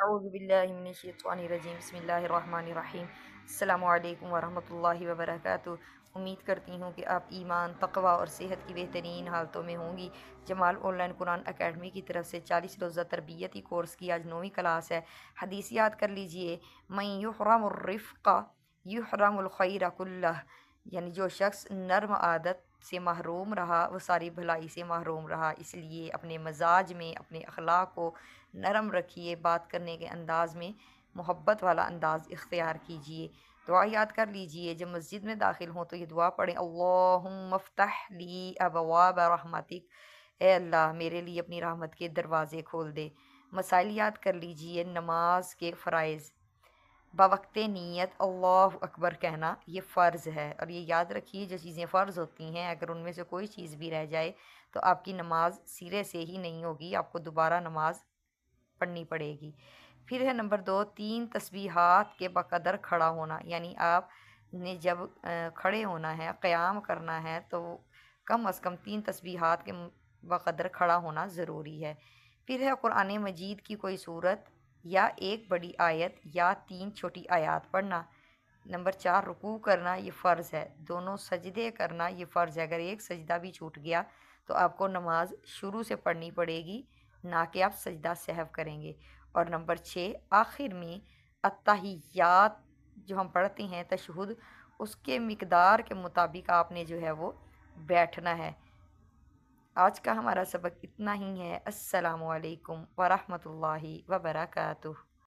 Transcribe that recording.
अऊज़ु बिल्लाहि मिनश्शैतानिर्रजीम बिस्मिल्लाहिर्रहमानिर्रहीम अस्सलामु अलैकुम वरहमतुल्लाहि वबरकातुहू। उम्मीद करती हूँ कि आप ईमान, तक़वा और सेहत की बेहतरीन हालतों में होंगी। जमाल ऑनलाइन कुरान अकेडमी की तरफ से 40 रोज़ा तरबियती कोर्स की आज 9वीं क्लास है। हदीस याद कर लीजिए, मन युहरमुर रिफ़्क़ युहरमुल खैर कुल्लह, यानी जो शख्स नर्म आदत से महरूम रहा वो सारी भलाई से महरूम रहा। इसलिए अपने मजाज में अपने अखलाक को नरम रखिए, बात करने के अंदाज़ में मोहब्बत वाला अंदाज़ इख्तियार कीजिए। दुआ याद कर लीजिए, जब मस्जिद में दाखिल हों तो ये दुआ पढ़ें, अल्लाहुम्मा फ़्तह ली अबवाब रहमतिक, ए अल्लाह मेरे लिए अपनी रहमत के दरवाज़े खोल दे। मसाइल याद कर लीजिए, नमाज के फ़राइज़, बवक्त नीयत अल्लाह अकबर कहना ये फ़र्ज़ है। और ये याद रखिए, जो चीज़ें फ़र्ज़ होती हैं अगर उनमें से कोई चीज़ भी रह जाए तो आपकी नमाज सिरे से ही नहीं होगी, आपको दोबारा नमाज पढ़नी पड़ेगी। फिर है नंबर 2, 3 तस्बीहात के बकदर खड़ा होना, यानी आप ने जब खड़े होना है, क़याम करना है, तो कम अज़ कम 3 तस्बीहात के बकदर खड़ा होना ज़रूरी है। फिर है कुरान मजीद की कोई सूरत या एक बड़ी आयत या 3 छोटी आयत पढ़ना। नंबर 4, रुकू करना ये फ़र्ज़ है। दोनों सजदे करना ये फ़र्ज़ है। अगर एक सजदा भी छूट गया तो आपको नमाज शुरू से पढ़नी पड़ेगी, ना कि आप सजदा सहव करेंगे। और नंबर 6, आखिर में अत्तहियात जो हम पढ़ते हैं तशहुद, उसके मिकदार के मुताबिक आपने जो है वो बैठना है। आज का हमारा सबक इतना ही है। अस्सलामु अलैकुम वरहमतुल्लाहि वबरकातुहू।